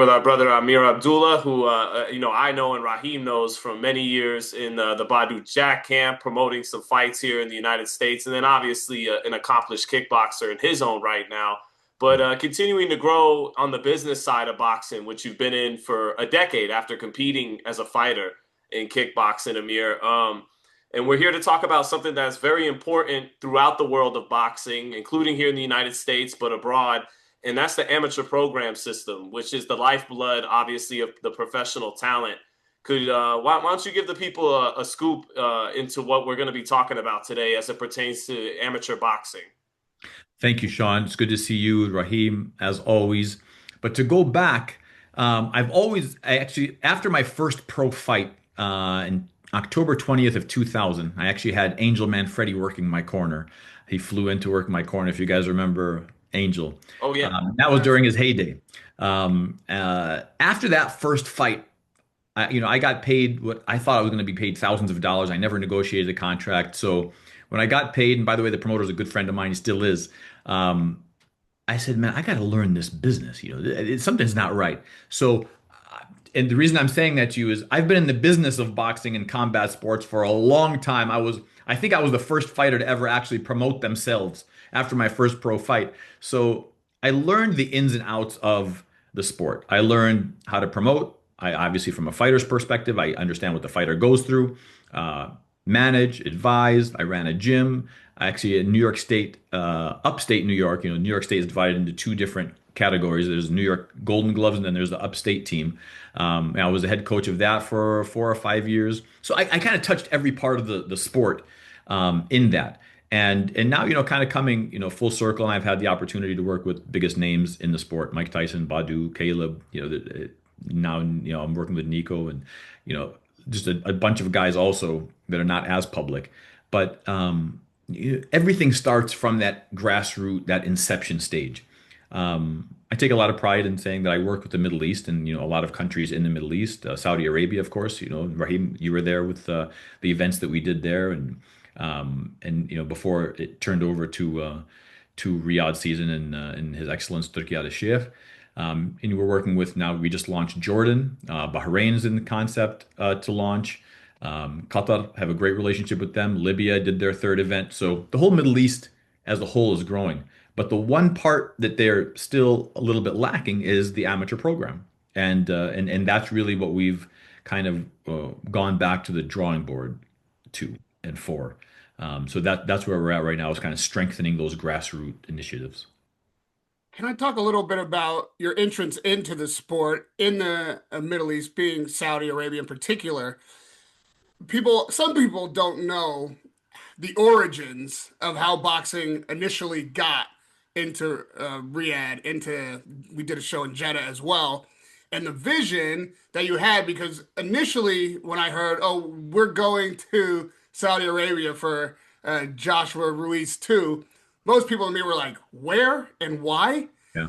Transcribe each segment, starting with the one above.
with our brother Amer Abdullah, who I know and Raheem knows from many years in the Badou Jack camp, promoting some fights here in the United States, and then obviously an accomplished kickboxer in his own right now. But continuing to grow on the business side of boxing, which you've been in for a decade after competing as a fighter in kickboxing, Amir. And we're here to talk about something that's very important throughout the world of boxing, including here in the United States, but abroad, and that's the amateur program system, which is the lifeblood, obviously, of the professional talent. Why don't you give the people a scoop into what we're going to be talking about today as it pertains to amateur boxing? Thank you, Sean. It's good to see you, Raheem, as always. But to go back, I actually, after my first pro fight in October 20th of 2000, I actually had Angel Manfredi working my corner. He flew in to work my corner, if you guys remember Angel. Oh yeah, That was during his heyday. After that first fight, I got paid what I thought I was going to be paid thousands of dollars. I never negotiated a contract. So when I got paid, and by the way, the promoter is a good friend of mine, he still is. Um, I said, man, I got to learn this business. Something's not right. So, and the reason I'm saying that to you is I've been in the business of boxing and combat sports for a long time. I think I was the first fighter to ever actually promote themselves after my first pro fight. So I learned the ins and outs of the sport. I learned how to promote. I obviously, from a fighter's perspective, I understand what the fighter goes through. Manage, advise. I ran a gym. Actually, in New York State, upstate New York, New York State is divided into two different categories. There's New York Golden Gloves, and then there's the upstate team. And I was the head coach of that for 4 or 5 years. So I kind of touched every part of the sport in that. And now, kind of coming, full circle, and I've had the opportunity to work with biggest names in the sport: Mike Tyson, Badou, Caleb. Now, I'm working with Nico, and just a bunch of guys also that are not as public. But everything starts from that grassroots, that inception stage. I take a lot of pride in saying that I work with the Middle East and a lot of countries in the Middle East, Saudi Arabia, of course. Raheem, you were there with the events that we did there, and before it turned over to Riyadh season and His Excellence Turki Al Sheikh. And we're working with now. We just launched Jordan. Bahrain is in the concept to launch. Qatar, have a great relationship with them. Libya did their third event. So the whole Middle East as a whole is growing. But the one part that they're still a little bit lacking is the amateur program. And that's really what we've kind of gone back to the drawing board to and for. So that's where we're at right now, is kind of strengthening those grassroots initiatives. Can I talk a little bit about your entrance into the sport in the Middle East, being Saudi Arabia in particular? Some people don't know the origins of how boxing initially got into Riyadh. We did a show in Jeddah as well, and the vision that you had, because initially when I heard, oh, we're going to Saudi Arabia for Joshua Ruiz too, most people in me were like, where and why? Yeah.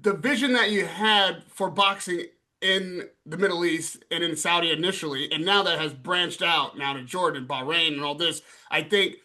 The vision that you had for boxing in the Middle East and in Saudi initially, and now that has branched out now to Jordan, Bahrain, and all this, I think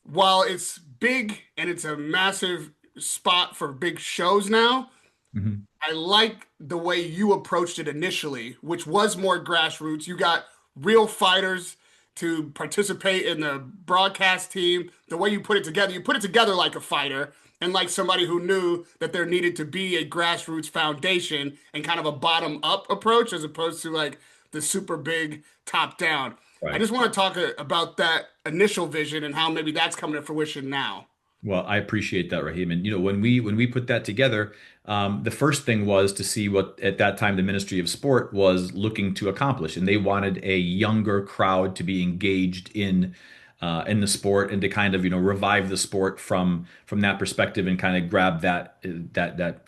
while it's big and it's a massive spot for big shows now, Mhm. I like the way you approached it initially, which was more grassroots. You got real fighters to participate in the broadcast team. The way you put it together like a fighter and like somebody who knew that there needed to be a grassroots foundation and kind of a bottom up approach as opposed to like the super big top down. I Right. just want to talk about that initial vision and how maybe that's coming to fruition now. Well, I appreciate that, Raheem. And when we put that together, the first thing was to see what at that time the Ministry of Sport was looking to accomplish, and they wanted a younger crowd to be engaged in the sport and to kind of revive the sport from that perspective and kind of grab that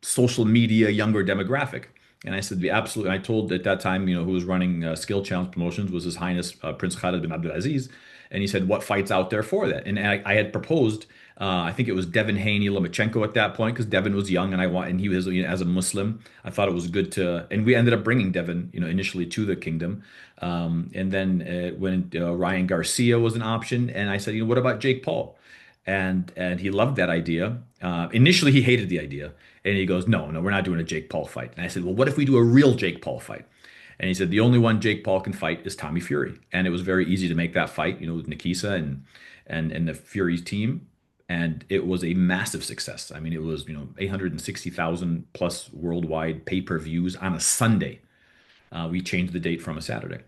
social media younger demographic. And I said, we absolutely. I told at that time, who was running Skill Challenge Promotions was His Highness Prince Khalid bin Abdulaziz, and he said, "What fights out there for that?" And I had proposed, I think it was Devin Haney Lomachenko at that point, because Devin was young, and he was, as a Muslim, I thought it was good to, and we ended up bringing Devin, initially to the kingdom, and then when Ryan Garcia was an option, and I said, what about Jake Paul? and he loved that idea. Initially, he hated the idea, and he goes, "No, no, we're not doing a Jake Paul fight." And I said, "Well, what if we do a real Jake Paul fight?" And he said, "The only one Jake Paul can fight is Tommy Fury." And it was very easy to make that fight, with Nikisa and the Fury's team, and it was a massive success. I mean, it was 860,000 plus worldwide pay-per-views on a Sunday. We changed the date from a Saturday.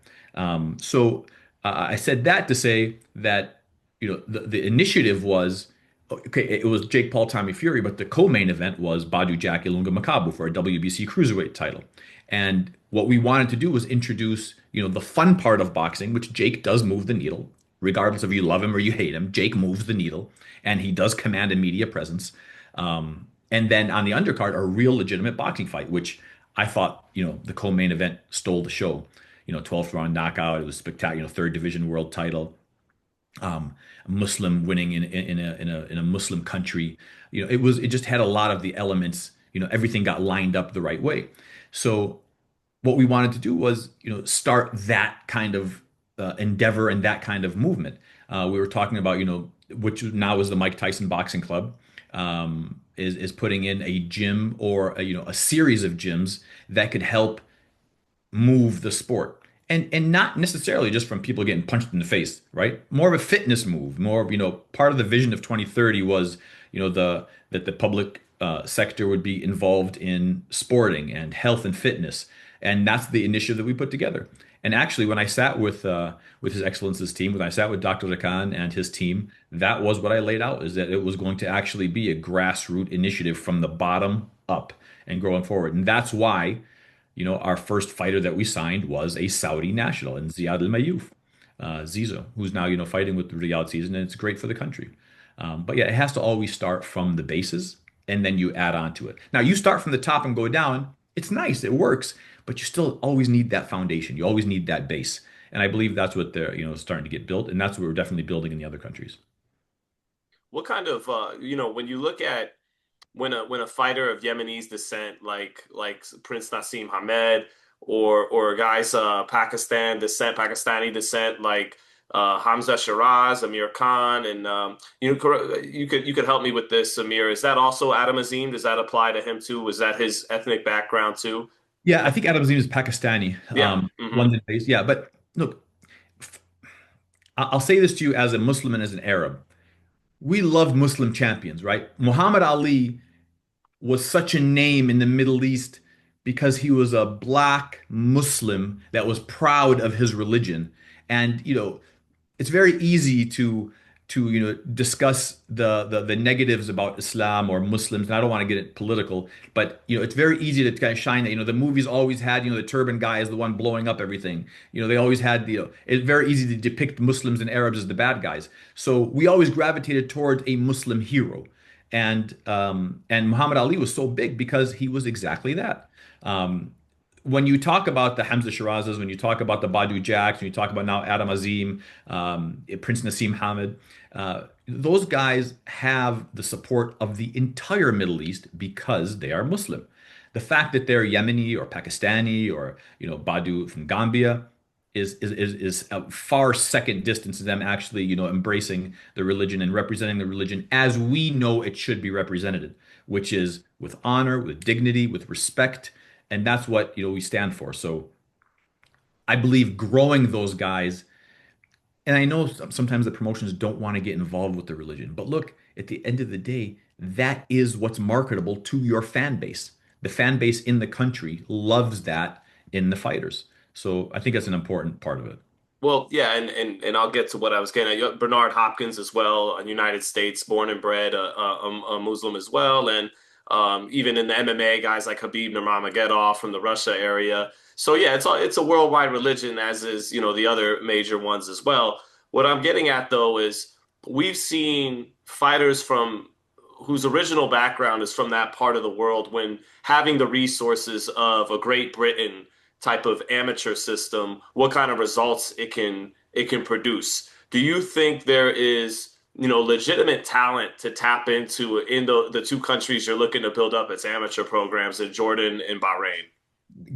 So I said that to say that the initiative was okay. It was Jake Paul, Tommy Fury, but the co-main event was Badou Jack, Ilunga Makabu for a WBC cruiserweight title. And what we wanted to do was introduce the fun part of boxing, which Jake does move the needle, regardless of you love him or you hate him. Jake moves the needle, and he does command a media presence. And then on the undercard, a real legitimate boxing fight, which I thought, the co-main event stole the show. 12th round knockout. It was spectacular. Third division world title. Muslim winning in a Muslim country. It just had a lot of the elements. Everything got lined up the right way. So what we wanted to do was, start that kind of endeavor and that kind of movement. We were talking about, which now is the Mike Tyson Boxing Club, is putting in a gym or a series of gyms that could help move the sport. And not necessarily just from people getting punched in the face, right? More of a fitness move, more of, part of the vision of 2030 was, that the public sector would be involved in sporting and health and fitness. And that's the initiative that we put together. And actually, when I sat with His Excellence's team, when I sat with Dr. Rakan and his team, that was what I laid out, is that it was going to actually be a grassroots initiative from the bottom up and growing forward. And that's why our first fighter that we signed was a Saudi national, and Ziad Al Mayouf, Zizo, who's now, fighting with the Riyadh season, and it's great for the country. But yeah, it has to always start from the bases, and then you add on to it. Now, you start from the top and go down. It's nice, it works, but you still always need that foundation. You always need that base. And I believe that's what they're, starting to get built, and that's what we're definitely building in the other countries. What kind of when you look at when a fighter of Yemenis descent, like Prince Nassim Hamed, or guys Pakistani descent, like Hamza Shiraz, Amir Khan, and you could help me with this, Amir. Is that also Adam Azim? Does that apply to him too? Was that his ethnic background too? Yeah, I think Adam Azim is Pakistani, Yeah. Hmm. London based. Yeah, but look, I'll say this to you as a Muslim and as an Arab. We love Muslim champions, right? Muhammad Ali was such a name in the Middle East because he was a black Muslim that was proud of his religion. And it's very easy to discuss the negatives about Islam or Muslims, and I don't want to get it political, but it's very easy to kind of shine that the movies always had the turban guy as the one blowing up everything. They always had it's very easy to depict Muslims and Arabs as the bad guys. So we always gravitated towards a Muslim hero. And Muhammad Ali was so big because he was exactly that. When you talk about the Hamza Shirazes, when you talk about the Badou Jacks, when you talk about now Adam Azim, Prince Nassim Hamed, those guys have the support of the entire Middle East because they are Muslim. The fact that they're Yemeni or Pakistani or Badou from Gambia is a far second distance to them actually embracing the religion and representing the religion as we know it should be represented, which is with honor, with dignity, with respect, and that's what we stand for. So I believe growing those guys, and I know sometimes the promotions don't want to get involved with the religion, but look, at the end of the day, that is what's marketable to your fan base. The fan base in the country loves that in the fighters. So I think that's an important part of it. Well, yeah, and I'll get to what I was getting at. Bernard Hopkins as well, a United States born and bred, a Muslim as well, and even in the MMA, guys like Khabib Nurmagomedov from the Russia area. So yeah, it's a worldwide religion, as is the other major ones as well. What I'm getting at though is we've seen fighters from whose original background is from that part of the world when having the resources of a Great Britain type of amateur system, what kind of results it can produce. Do you think there is legitimate talent to tap into in the two countries you're looking to build up its amateur programs in Jordan and Bahrain?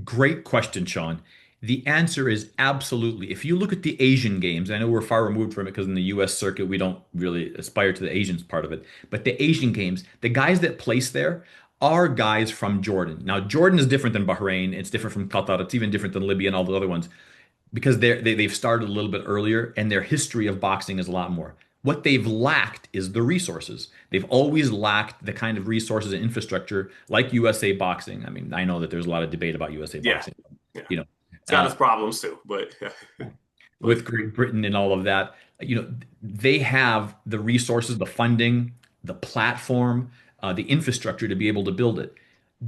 Great question, Sean. The answer is absolutely. If you look at the Asian games, I know we're far removed from it because in the US circuit, we don't really aspire to the Asians part of it. But the Asian games, the guys that place there are guys from Jordan. Now, Jordan is different than Bahrain. It's different from Qatar. It's even different than Libya and all the other ones because they've started a little bit earlier and their history of boxing is a lot more. What they've lacked is the resources. They've always lacked the kind of resources and infrastructure like USA boxing. I mean, I know that there's a lot of debate about USA Yeah, boxing, yeah. you know, It's got its problems too, but with Great Britain and all of that, they have the resources, the funding, the platform, the infrastructure to be able to build it.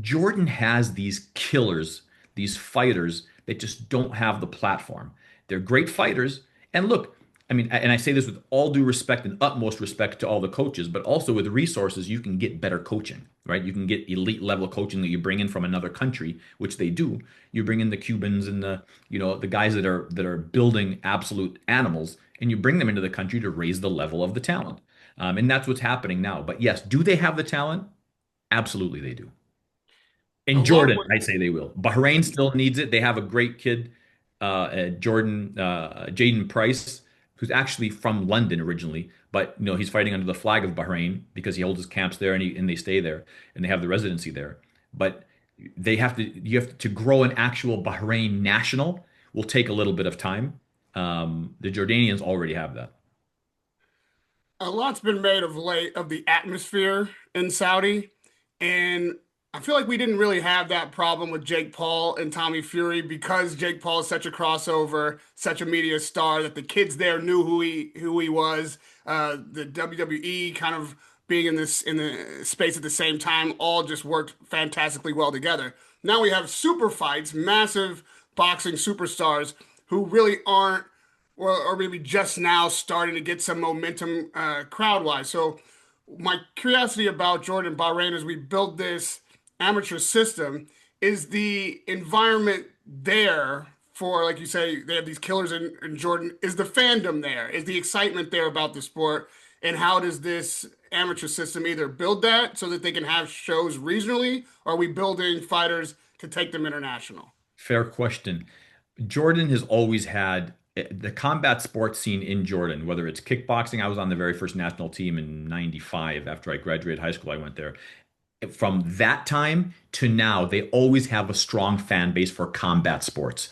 Jordan has these killers, these fighters that just don't have the platform. They're great fighters. And look, I mean, and I say this with all due respect and utmost respect to all the coaches, but also with resources, you can get better coaching, right? You can get elite level coaching that you bring in from another country, which they do. You bring in the Cubans and the guys that are building absolute animals, and you bring them into the country to raise the level of the talent. And that's what's happening now. But yes, do they have the talent? Absolutely, they do. In Along Jordan, with I'd say they will. Bahrain still needs it. They have a great kid, Jaden Price, who's actually from London originally, but he's fighting under the flag of Bahrain because he holds his camps there and they stay there and they have the residency there. But you have to grow an actual Bahrain national will take a little bit of time. The Jordanians already have that. a lot's been made of late of the atmosphere in Saudi, and I feel like we didn't really have that problem with Jake Paul and Tommy Fury because Jake Paul is such a crossover, such a media star that the kids there knew who he was. The WWE kind of being in the space at the same time all just worked fantastically well together. Now we have super fights, massive boxing superstars who really aren't or maybe just now starting to get some momentum crowd wise. So my curiosity about Jordan Bahrain as we build this amateur system is the environment there for, like you say, they have these killers in Jordan. Is the fandom there? Is the excitement there about the sport? And how does this amateur system either build that so that they can have shows regionally, or are we building fighters to take them international? Fair question. Jordan has always had the combat sports scene in Jordan, whether it's kickboxing. I was on the very first national team in '95 after I graduated high school. I went there. From that time to now, they always have a strong fan base for combat sports.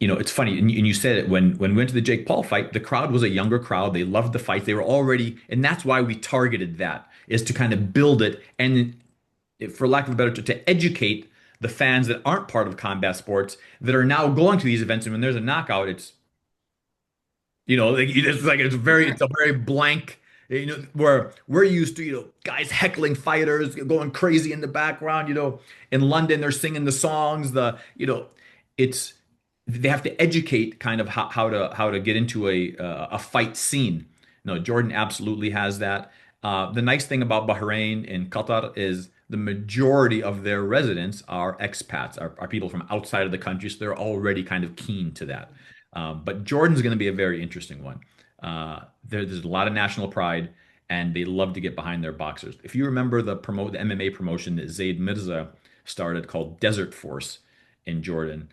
It's funny, and you said it when we went to the Jake Paul fight, the crowd was a younger crowd. They loved the fight. They were already, and that's why we targeted that, is to kind of build it and, for lack of a better term, to educate the fans that aren't part of combat sports that are now going to these events. And when there's a knockout, it's a very blank, where we're used to, guys heckling fighters, going crazy in the background, in London, they're singing the songs, it's, they have to educate kind of how to get into a fight scene. No, Jordan absolutely has that. The nice thing about Bahrain and Qatar is the majority of their residents are expats, are people from outside of the country, so they're already kind of keen to that. But Jordan's going to be a very interesting one. There's a lot of national pride, and they love to get behind their boxers. If you remember the MMA promotion that Zaid Mirza started called Desert Force in Jordan,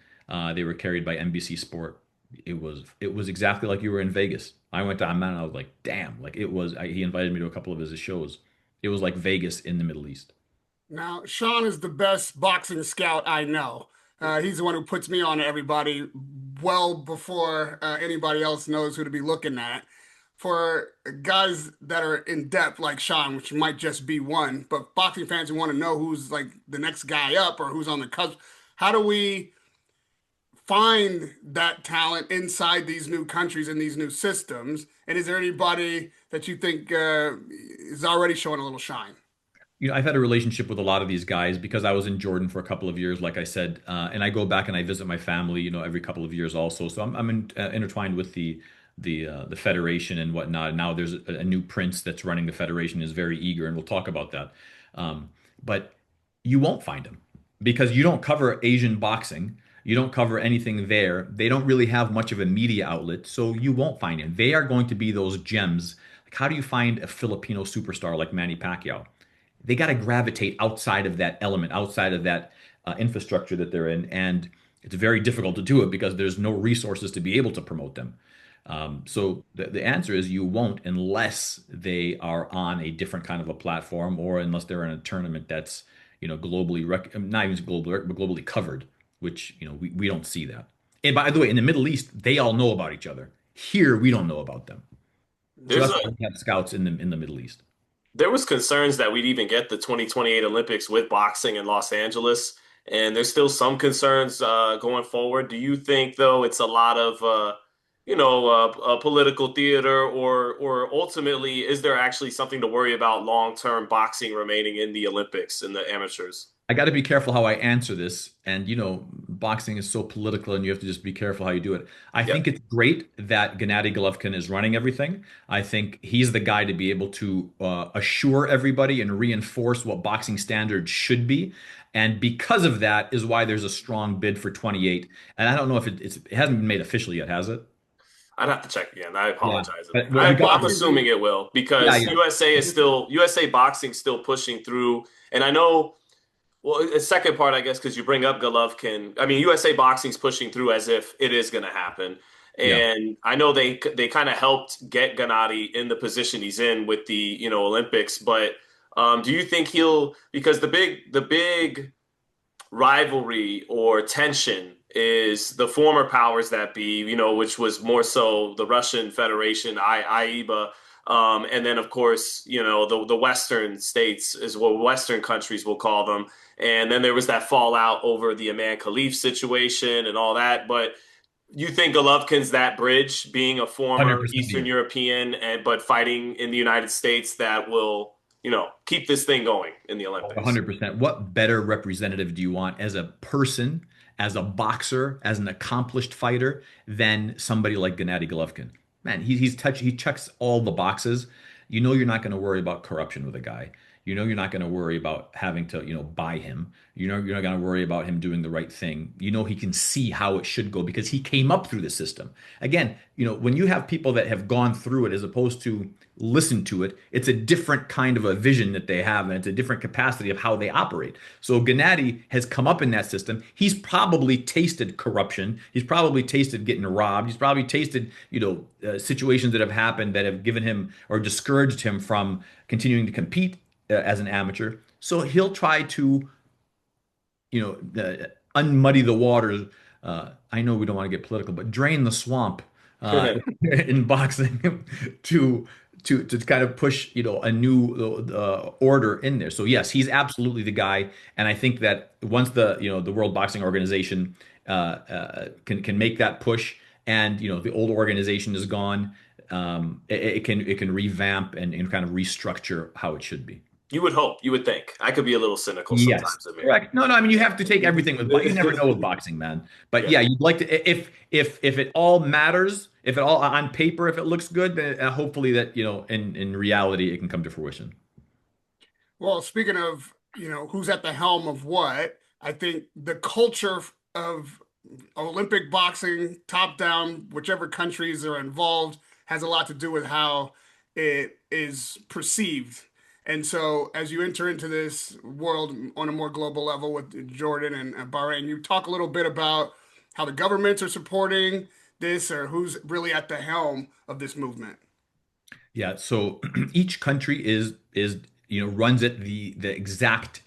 they were carried by NBC Sport. It was exactly like you were in Vegas. I went to Amman and I was like, damn, like it was. He invited me to a couple of his shows. It was like Vegas in the Middle East. Now, Sean is the best boxing scout I know. He's the one who puts me on to everybody well before anybody else knows who to be looking at. For guys that are in depth like Sean, which might just be one, but boxing fans who want to know who's like the next guy up or who's on the cusp, how do we find that talent inside these new countries and these new systems? And is there anybody that you think is already showing a little shine? I've had a relationship with a lot of these guys because I was in Jordan for a couple of years, like I said, and I go back and I visit my family, every couple of years also. So intertwined with the federation and whatnot. Now there's a new prince that's running the federation is very eager, and we'll talk about that. But you won't find him because you don't cover Asian boxing. You don't cover anything there. They don't really have much of a media outlet, so you won't find him. They are going to be those gems. Like, how do you find a Filipino superstar like Manny Pacquiao? They got to gravitate outside of that element, outside of that infrastructure that they're in, and it's very difficult to do it because there's no resources to be able to promote them. So the answer is you won't unless they are on a different kind of a platform or unless they're in a tournament that's, globally not even globally, but globally covered, which, we don't see that. And by the way, in the Middle East, they all know about each other. Here, we don't know about them. So There's that's a why we have scouts in the Middle East. there was concerns that we'd even get the 2028 Olympics with boxing in Los Angeles, and there's still some concerns going forward. Do you think, though, it's a lot of political theater, or ultimately, is there actually something to worry about long-term boxing remaining in the Olympics in the amateurs? I got to be careful how I answer this. And, boxing is so political and you have to just be careful how you do it. I Yep. think it's great that Gennady Golovkin is running everything. I think he's the guy to be able to assure everybody and reinforce what boxing standards should be. And because of that is why there's a strong bid for 28. And I don't know if it hasn't been made official yet, has it? I'd have to check again. I Yeah. apologize. But we got, I'm Boxing's assuming in, it will yeah, because yeah. USA Boxing still pushing through, and I know. Well, the second part, I guess, because you bring up Golovkin. I mean, USA Boxing's pushing through as if it is going to happen, Yeah. and I know they kind of helped get Gennady in the position he's in with the Olympics. But do you think he'll because the big rivalry or tension is the former powers that be, which was more so the Russian Federation, IIBA, and then of course, the Western states is what Western countries will call them. And then there was that fallout over the Aman Khalif situation and all that. But you think Golovkin's that bridge, being a former 100% Eastern yes. European and but fighting in the United States, that will, keep this thing going in the Olympics? 100%. What better representative do you want as a person, as a boxer, as an accomplished fighter than somebody like Gennady Golovkin? Man, he checks all the boxes. You're not going to worry about corruption with a guy. You're not going to worry about having to, buy him. You're not going to worry about him doing the right thing. He can see how it should go because he came up through the system. Again, when you have people that have gone through it as opposed to listen to it, it's a different kind of a vision that they have, and it's a different capacity of how they operate. So Gennady has come up in that system. He's probably tasted corruption. He's probably tasted getting robbed. He's probably tasted, situations that have happened that have given him or discouraged him from continuing to compete as an amateur. So he'll try to, unmuddy the waters. I know we don't want to get political, but drain the swamp in boxing to to kind of push a new order in there. So yes, he's absolutely the guy, and I think that once the World Boxing Organization can make that push, and the old organization is gone, it can revamp and kind of restructure how it should be. You would hope, you would think. I could be a little cynical Yes, sometimes, Amir. correct. No, no. I mean, you have to take everything with. You never know with boxing, man. But Yeah. yeah, you'd like to if it all matters, if it all on paper, if it looks good, then hopefully that in reality it can come to fruition. well, speaking of, who's at the helm of what, I think the culture of Olympic boxing, top down, whichever countries are involved, has a lot to do with how it is perceived. And so, as you enter into this world on a more global level with Jordan and Bahrain, you talk a little bit about how the governments are supporting this or who's really at the helm of this movement. Yeah, so each country is runs it the exact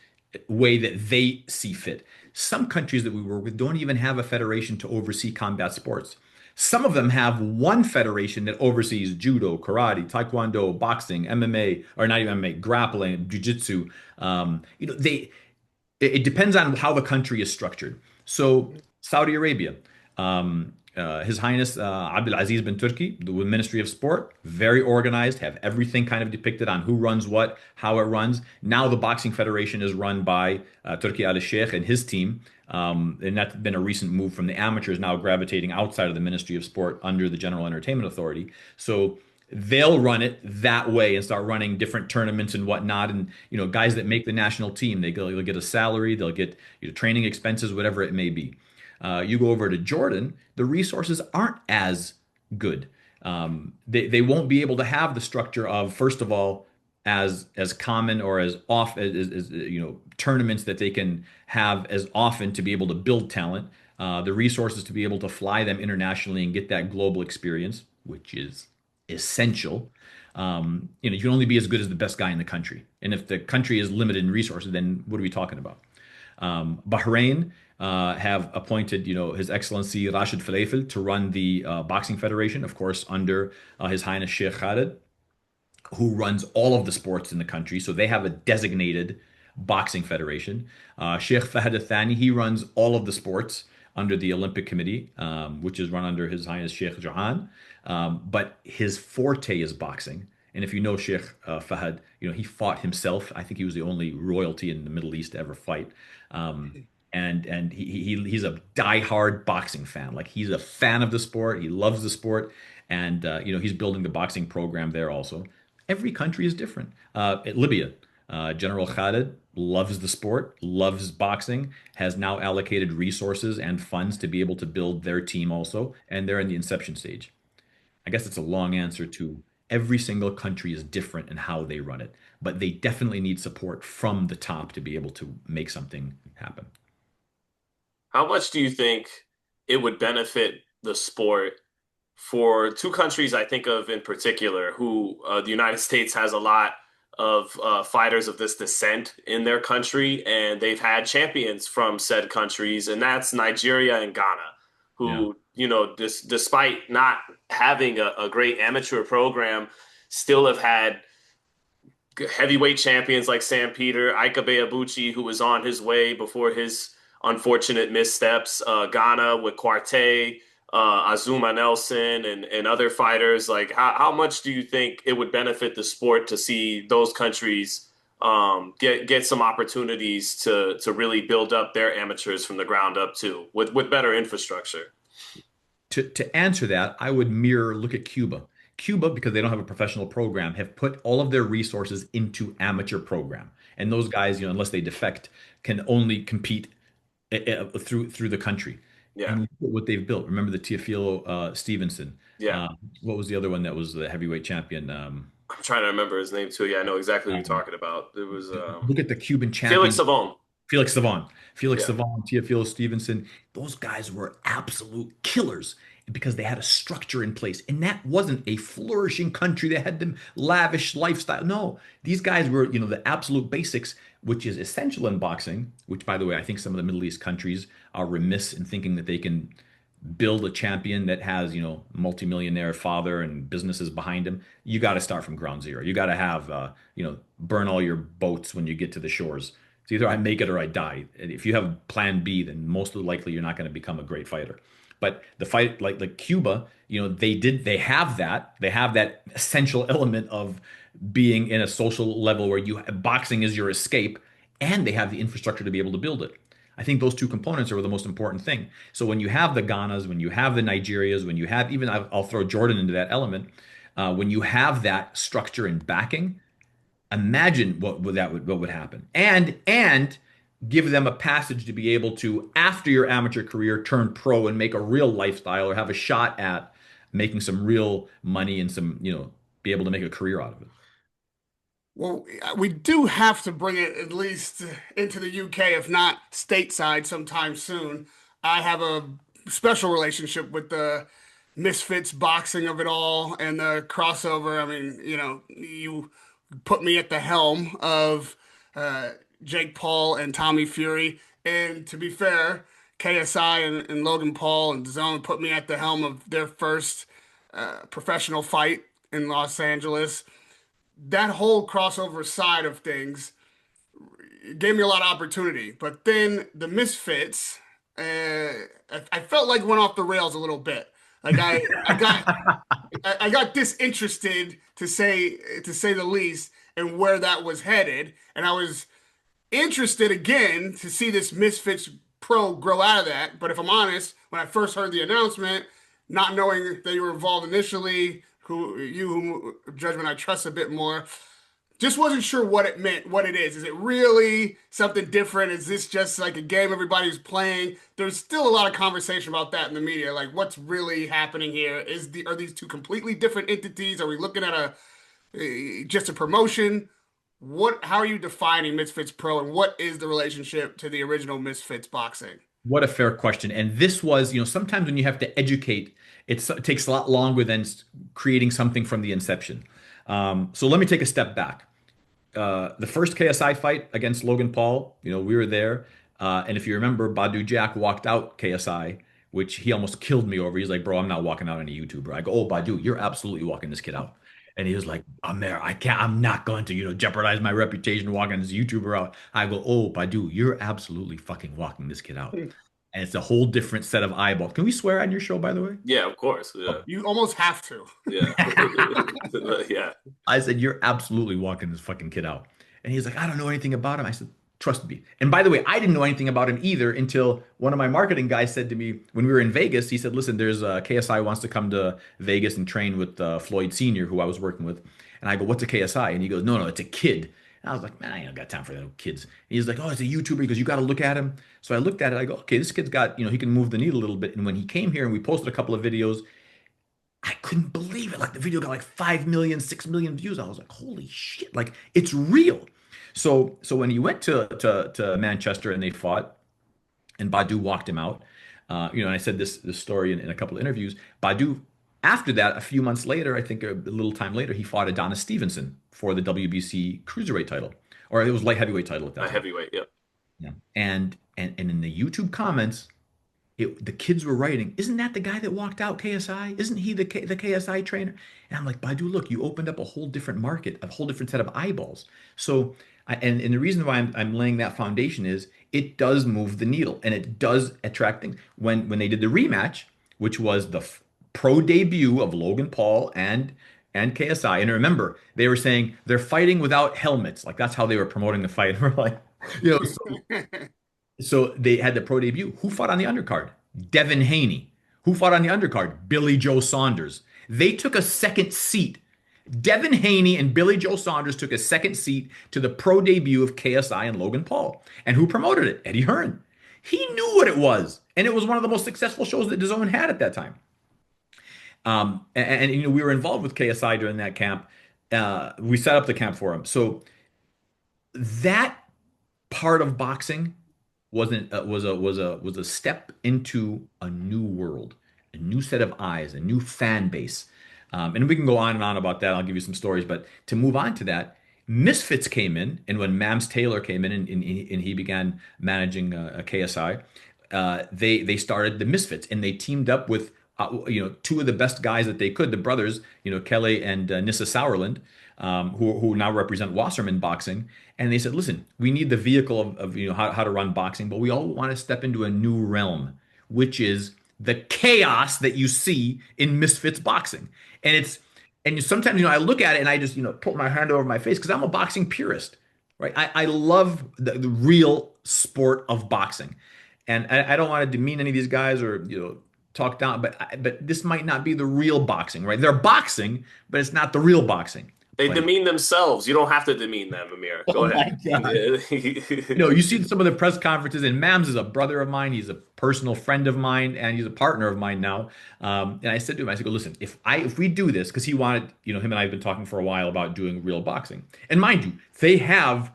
way that they see fit. Some countries that we work with don't even have a federation to oversee combat sports. Some of them have one federation that oversees judo, karate, taekwondo, boxing, MMA, or not even MMA, grappling, jiu-jitsu. They it depends on how the country is structured. So Saudi Arabia, His Highness Abdulaziz bin Turki, the Ministry of Sport, very organized, have everything kind of depicted on who runs what, how it runs. Now the Boxing Federation is run by Turki Al Sheikh and his team. And that's been a recent move from the amateurs now gravitating outside of the Ministry of Sport under the General Entertainment Authority. So they'll run it that way and start running different tournaments and whatnot. And guys that make the national team, they'll get a salary, they'll get training expenses, whatever it may be. You go over to Jordan, the resources aren't as good. They won't be able to have the structure of, first of all, as common or as off as tournaments that they can have as often to be able to build talent, the resources to be able to fly them internationally and get that global experience, which is essential. You can only be as good as the best guy in the country, and if the country is limited in resources, then what are we talking about? Bahrain have appointed, His Excellency Rashid Falafel to run the boxing federation, of course, under His Highness Sheikh Khalid, who runs all of the sports in the country. So they have a designated boxing federation. Sheikh Fahad Al Thani, he runs all of the sports under the Olympic Committee, which is run under His Highness Sheikh Jahan. But his forte is boxing. And if you know Sheikh Fahad, he fought himself. I think he was the only royalty in the Middle East to ever fight. And he's a diehard boxing fan. Like he's a fan of the sport. He loves the sport, and he's building the boxing program there also. Every country is different. Libya, General Khalid loves the sport, loves boxing, has now allocated resources and funds to be able to build their team also, and they're in the inception stage. I guess it's a long answer to every single country is different in how they run it, but they definitely need support from the top to be able to make something happen. How much do you think it would benefit the sport for two countries I think of in particular, who the United States has a lot of fighters of this descent in their country, and they've had champions from said countries, and that's Nigeria and Ghana, Yeah. who, despite not having a great amateur program, still have had heavyweight champions like Sam Peter, Ikabe Abuchi, who was on his way before his unfortunate missteps, Ghana with Kwarte, Azuma Nelson, and other fighters. Like, how much do you think it would benefit the sport to see those countries get some opportunities to really build up their amateurs from the ground up too, with better infrastructure? To answer that, I would look at Cuba. Cuba, because they don't have a professional program, have put all of their resources into amateur program. And those guys, unless they defect, can only compete through the country. Yeah, And look at what they've built. Remember the Teofilo Stevenson. yeah. What was the other one that was the heavyweight champion? I'm trying to remember his name too. Yeah, I know exactly what you're Um, talking about. It was Look at the Cuban Felix champion. Savon. Felix Savon, Felix Yeah, Savon, Teofilo Stevenson, those guys were absolute killers because they had a structure in place. And that wasn't a flourishing country that had them lavish lifestyle. No, these guys were, the absolute basics, which is essential in boxing, which, by the way, I think some of the Middle East countries are remiss in thinking that they can build a champion that has, multimillionaire father and businesses behind him. You got to start from ground zero. You got to have, burn all your boats when you get to the shores. It's either I make it or I die. And if you have plan B, then most likely you're not going to become a great fighter. But the fight like Cuba, they have that essential element of being in a social level where boxing is your escape, and they have the infrastructure to be able to build it. I think those two components are the most important thing. So when you have the Ghanas, when you have the Nigerias, when you have even I'll throw Jordan into that element, when you have that structure and backing, imagine what would happen, and give them a passage to be able to, after your amateur career, turn pro and make a real lifestyle or have a shot at making some real money and some be able to make a career out of it. Well, we do have to bring it at least into the UK, if not stateside, sometime soon. I have a special relationship with the Misfits boxing of it all and the crossover. I mean, you put me at the helm of uh, Jake Paul and Tommy Fury. And to be fair, KSI and Logan Paul and DAZN put me at the helm of their first professional fight in Los Angeles. That whole crossover side of things gave me a lot of opportunity. But then the Misfits, I felt like went off the rails a little bit. Like I got disinterested to say the least in where that was headed, and I was interested again to see this Misfits Pro grow out of that. But if I'm honest, when I first heard the announcement, not knowing that you were involved initially, who judgment I trust a bit more, just wasn't sure what it meant, what it is. Is it really something different? Is this just like a game everybody's playing? There's still a lot of conversation about that in the media. Like, what's really happening here? Are these two completely different entities? Are we looking at just a promotion? how are you defining Misfits Pro, and what is the relationship to the original Misfits boxing? What a fair question. And this was, sometimes when you have to educate, it takes a lot longer than creating something from the inception. So let me take a step back. The first KSI fight against Logan Paul, we were there. And if you remember, Badou Jack walked out KSI, which he almost killed me over. He's like, bro, I'm not walking out any YouTuber. I go, oh, Badou, you're absolutely walking this kid out. And he was like, Amer, I'm not going to, jeopardize my reputation walking this YouTuber out. I go, oh, Badou, you're absolutely fucking walking this kid out. And it's a whole different set of eyeballs. Can we swear on your show, by the way? Yeah, of course. Yeah. You almost have to. Yeah. Yeah. I said, you're absolutely walking this fucking kid out. And he's like, I don't know anything about him. I said, trust me. And by the way, I didn't know anything about him either until one of my marketing guys said to me when we were in Vegas, he said, listen, there's KSI wants to come to Vegas and train with Floyd Sr., who I was working with. And I go, what's a KSI? And he goes, no, it's a kid. And I was like, man, I ain't got time for that kids. And he's like, oh, it's a YouTuber. He goes, you got to look at him. So I looked at it. I go, okay, this kid's got, he can move the needle a little bit. And when he came here and we posted a couple of videos, I couldn't believe it. Like the video got like 5 million, 6 million views. I was like, holy shit, like it's real. So when he went to Manchester and they fought, and Badou walked him out, and I said this story in a couple of interviews. Badou, after that, a few months later, I think a little time later, he fought Adonis Stevenson for the WBC cruiserweight title, or it was light heavyweight title at that A time. heavyweight, yeah. Yeah, and in the YouTube comments, the kids were writing, isn't that the guy that walked out KSI? Isn't he the KSI trainer? And I'm like, Badou, look, you opened up a whole different market, a whole different set of eyeballs. So, and the reason why I'm laying that foundation is it does move the needle and it does attract things. When they did the rematch, which was the pro debut of Logan Paul and KSI, and remember, they were saying they're fighting without helmets. Like that's how they were promoting the fight. We're like, so they had the pro debut. Who fought on the undercard? Devin Haney. Who fought on the undercard? Billy Joe Saunders. They took a second seat. Devin Haney and Billy Joe Saunders took a second seat to the pro debut of KSI and Logan Paul. And who promoted it? Eddie Hearn. He knew what it was. And it was one of the most successful shows that DAZN had at that time. We were involved with KSI during that camp. We set up the camp for him. So that part of boxing was a step into a new world, a new set of eyes, a new fan base. And we can go on and on about that. I'll give you some stories. But to move on to that, Misfits came in, and when Mams Taylor came in and he began managing a KSI, they started the Misfits, and they teamed up with two of the best guys that they could, the brothers, Kelly and Nissa Sauerland, who now represent Wasserman Boxing. And they said, listen, we need the vehicle of how to run boxing, but we all want to step into a new realm, which is the chaos that you see in Misfits boxing. And sometimes, I look at it and I just, put my hand over my face because I'm a boxing purist, right? I love the real sport of boxing. And I don't want to demean any of these guys or, talk down, but this might not be the real boxing, right? They're boxing, but it's not the real boxing. They demean themselves. You don't have to demean them, Amer. Go ahead. You see some of the press conferences, and Mams is a brother of mine. He's a personal friend of mine, and he's a partner of mine now. And I said to him, I said, listen, if we do this, because he wanted, him and I have been talking for a while about doing real boxing. And mind you, they have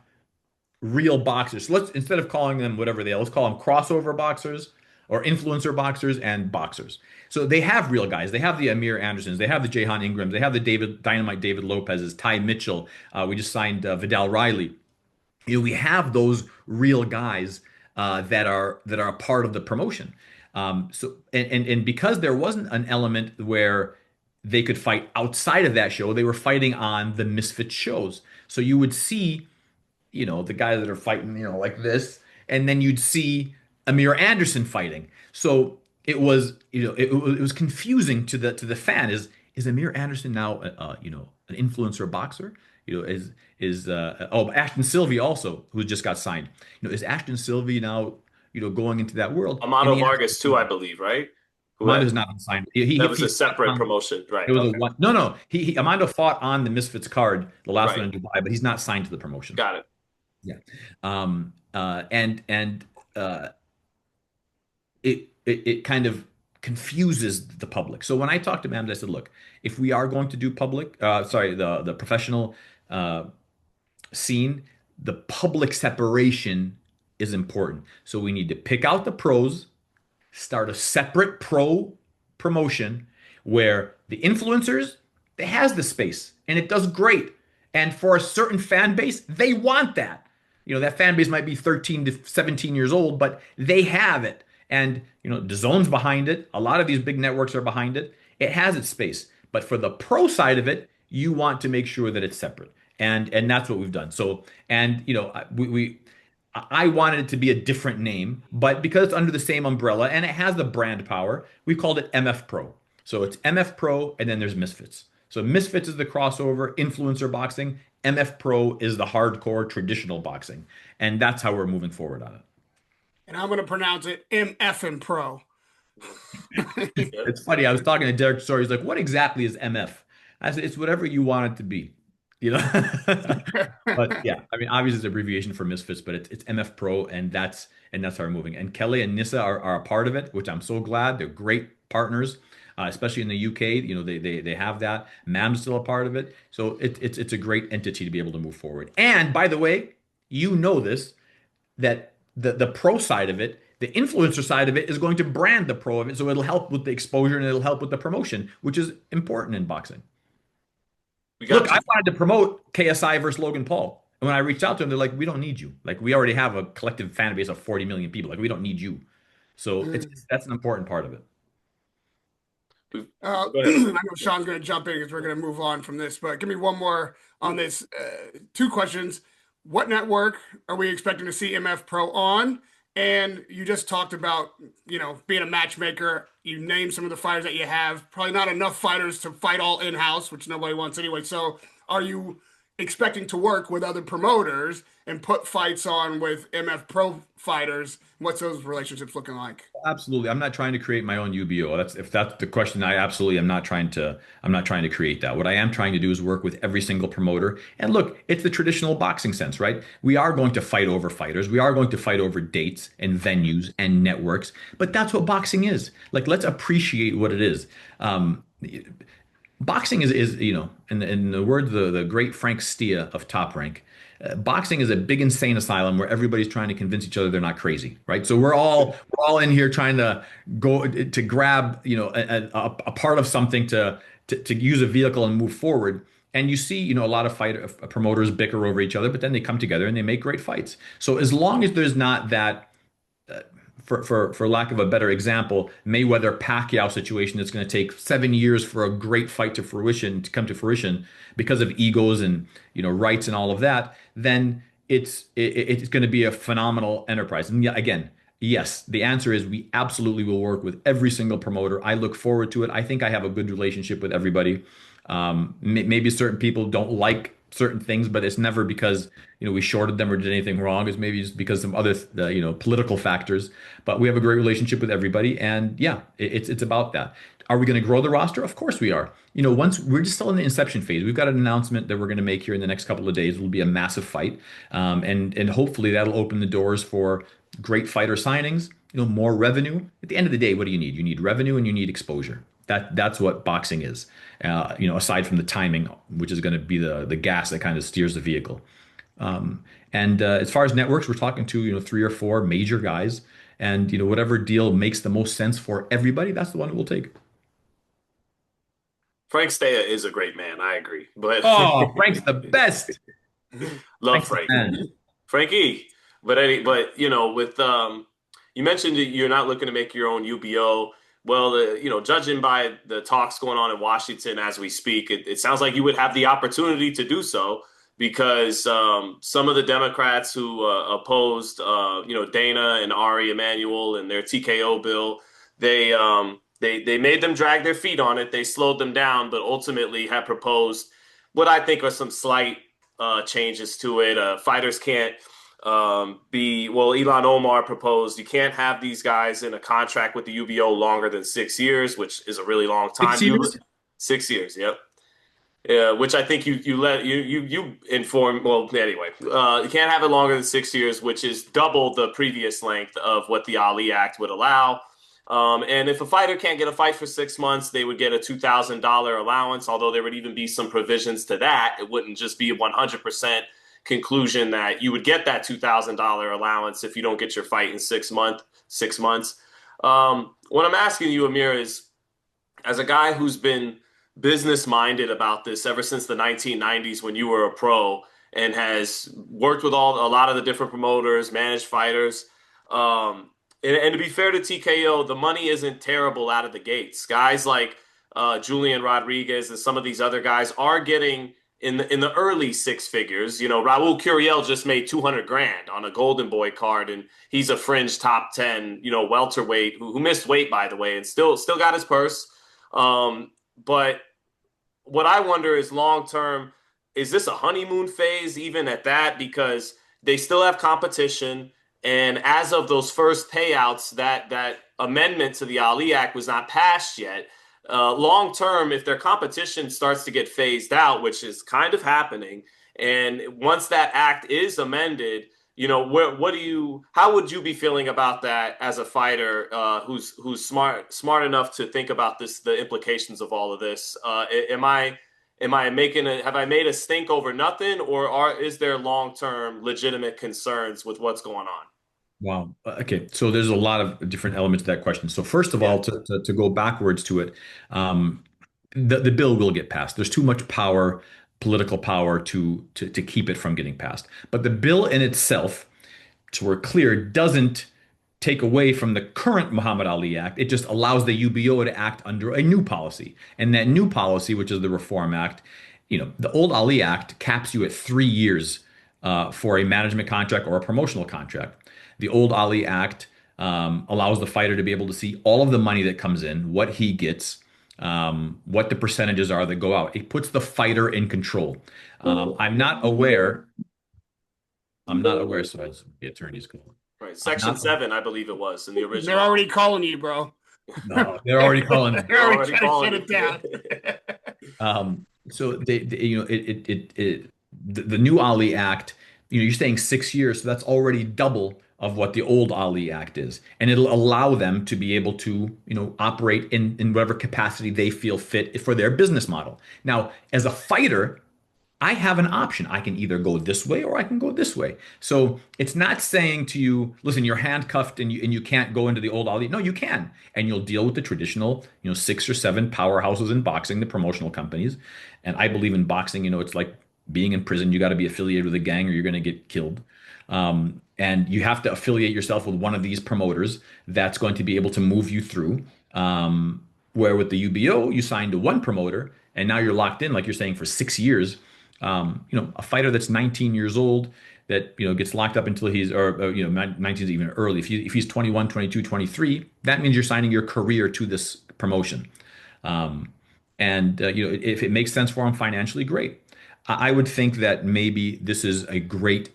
real boxers. So instead of calling them whatever let's call them crossover boxers or influencer boxers and boxers. So they have real guys. They have the Amir Andersons. They have the Jahan Ingrams. They have the Dynamite David Lopez's, Ty Mitchell. We just signed Vidal Riley. We have those real guys that are a part of the promotion. So because there wasn't an element where they could fight outside of that show, they were fighting on the Misfit shows. So you would see, the guys that are fighting, like this, and then you'd see Amir Anderson fighting. So it was, it was confusing to the fan. Is Amir Anderson now, an influencer boxer? Ashton Sylvie also, who just got signed. Is Ashton Sylvie now, going into that world? Amado Vargas too, I believe, right? Amando's not signed. That was a separate promotion, right? It was no. Amando fought on the Misfits card, the last one in Dubai, but he's not signed to the promotion. Got it. Yeah. It kind of confuses the public. So when I talked to Mams, I said, look, if we are going to do the professional scene, the public separation is important. So we need to pick out the pros, start a separate pro promotion where the influencers, it has the space and it does great. And for a certain fan base, they want that. That fan base might be 13 to 17 years old, but they have it. And, the zone's behind it. A lot of these big networks are behind it. It has its space. But for the pro side of it, you want to make sure that it's separate. And that's what we've done. So, and, I wanted it to be a different name, but because it's under the same umbrella and it has the brand power, we called it MF Pro. So it's MF Pro and then there's Misfits. So Misfits is the crossover influencer boxing. MF Pro is the hardcore traditional boxing. And that's how we're moving forward on it. And I'm going to pronounce it MF and Pro. It's funny. I was talking to Derek Story. He's like, what exactly is MF? I said, it's whatever you want it to be. But yeah, I mean, obviously it's an abbreviation for Misfits, but it's MF Pro, and that's how we're moving. And Kelly and Nissa are a part of it, which I'm so glad. They're great partners, especially in the UK. They have that. Mam's still a part of it, so it's a great entity to be able to move forward. And by the way, this that the pro side of it. The influencer side of it is going to brand the pro of it, so it'll help with the exposure and it'll help with the promotion, which is important in boxing. Look, I wanted to promote KSI versus Logan Paul. And when I reached out to them, they're like, we don't need you. Like, we already have a collective fan base of 40 million people. Like, we don't need you. So that's an important part of it. I know Sean's going to jump in because we're going to move on from this, but give me one more on this. Two questions. What network are we expecting to see MF Pro on? And you just talked about, being a matchmaker. You named some of the fighters that you have. Probably not enough fighters to fight all in-house, which nobody wants anyway. So are you expecting to work with other promoters and put fights on with MF Pro fighters? What's those relationships looking like? Absolutely. I'm not trying to create my own UBO. If that's the question, I absolutely am not trying to create that. What I am trying to do is work with every single promoter. And look, it's the traditional boxing sense, right? We are going to fight over fighters. We are going to fight over dates and venues and networks, but that's what boxing is. Like, let's appreciate what it is. Boxing is in the words of the great Frank Stia of Top Rank, boxing is a big insane asylum where everybody's trying to convince each other they're not crazy, right? So we're all in here trying to go to grab a part of something to use a vehicle and move forward. And you see, a lot of promoters bicker over each other, but then they come together and they make great fights. So as long as there's not that, for lack of a better example, Mayweather Pacquiao situation that's going to take 7 years for a great fight to come to fruition because of egos and rights and all of that, then it's going to be a phenomenal enterprise. And again, yes, the answer is we absolutely will work with every single promoter. I look forward to it. I think I have a good relationship with everybody. Maybe certain people don't like certain things, but it's never because we shorted them or did anything wrong. It's maybe just because some other political factors. But we have a great relationship with everybody, and yeah, it's about that. Are we going to grow the roster? Of course we are. Once we're just still in the inception phase. We've got an announcement that we're going to make here in the next couple of days. It will be a massive fight, and hopefully that'll open the doors for great fighter signings. More revenue. At the end of the day, what do you need? You need revenue and you need exposure. That's what boxing is. Aside from the timing, which is going to be the gas that kind of steers the vehicle. And as far as networks, we're talking to 3 or 4 major guys, and whatever deal makes the most sense for everybody, that's the one that we'll take. Frank Stea is a great man. I agree, but Frank's the best. Love Frank, Frankie. But with you mentioned that you're not looking to make your own UBO. Well, judging by the talks going on in Washington as we speak, it sounds like you would have the opportunity to do so because some of the Democrats who opposed, Dana and Ari Emanuel and their TKO bill, they made them drag their feet on it. They slowed them down, but ultimately have proposed what I think are some slight changes to it. Fighters can't Elon Omar proposed you can't have these guys in a contract with the UBO longer than 6 years, which is a really long time. 6 years? 6 years, yep. Yeah, which I think you inform. Well, anyway, you can't have it longer than 6 years, which is double the previous length of what the Ali Act would allow. And if a fighter can't get a fight for 6 months, they would get a $2,000 allowance. Although there would even be some provisions to that, it wouldn't just be 100%. conclusion that you would get that $2,000 allowance if you don't get your fight in 6 months. What I'm asking you, Amer, is as a guy who's been business minded about this ever since the 1990s when you were a pro and has worked with a lot of the different promoters, managed fighters. And to be fair to TKO, the money isn't terrible out of the gates. Guys like Julian Rodriguez and some of these other guys are getting in the early six figures. You know, Raul Curiel just made 200 grand on a Golden Boy card, and he's a fringe top 10, welterweight who missed weight, by the way, and still got his purse. But what I wonder is long term, is this a honeymoon phase even at that? Because they still have competition. And as of those first payouts, that amendment to the Ali Act was not passed yet. Long term, if their competition starts to get phased out, which is kind of happening, and once that act is amended, how would you be feeling about that as a fighter who's smart enough to think about the implications of all of this? Have I made a stink over nothing, or is there long-term legitimate concerns with what's going on? Wow. Okay. So there's a lot of different elements to that question. So first of all, to go backwards to it, the bill will get passed. There's too much power, political power to keep it from getting passed. But the bill in itself, so we're clear, doesn't take away from the current Muhammad Ali Act. It just allows the UBO to act under a new policy. And that new policy, which is the Reform Act, the old Ali Act caps you at 3 years for a management contract or a promotional contract. The old Ali Act allows the fighter to be able to see all of the money that comes in, what he gets, what the percentages are that go out. It puts the fighter in control. I'm not aware. So the attorney's calling. Right, Section 7, I believe it was in the original. They're already calling you, bro. No, they're already calling. They're already trying to shut it down. So the new Ali Act, you're saying 6 years, so that's already double of what the old Ali Act is. And it'll allow them to be able to, operate in whatever capacity they feel fit for their business model. Now, as a fighter, I have an option. I can either go this way or I can go this way. So it's not saying to you, listen, you're handcuffed and you can't go into the old Ali. No, you can. And you'll deal with the traditional, 6 or 7 powerhouses in boxing, the promotional companies. And I believe in boxing, it's like being in prison. You got to be affiliated with a gang or you're going to get killed. And you have to affiliate yourself with one of these promoters that's going to be able to move you through. Where with the UBO, you signed to one promoter and now you're locked in, like you're saying, for 6 years. A fighter that's 19 years old that, gets locked up until he's, 19 is even early. If he's 21, 22, 23, that means you're signing your career to this promotion. If it makes sense for him financially, great. I would think that maybe this is a great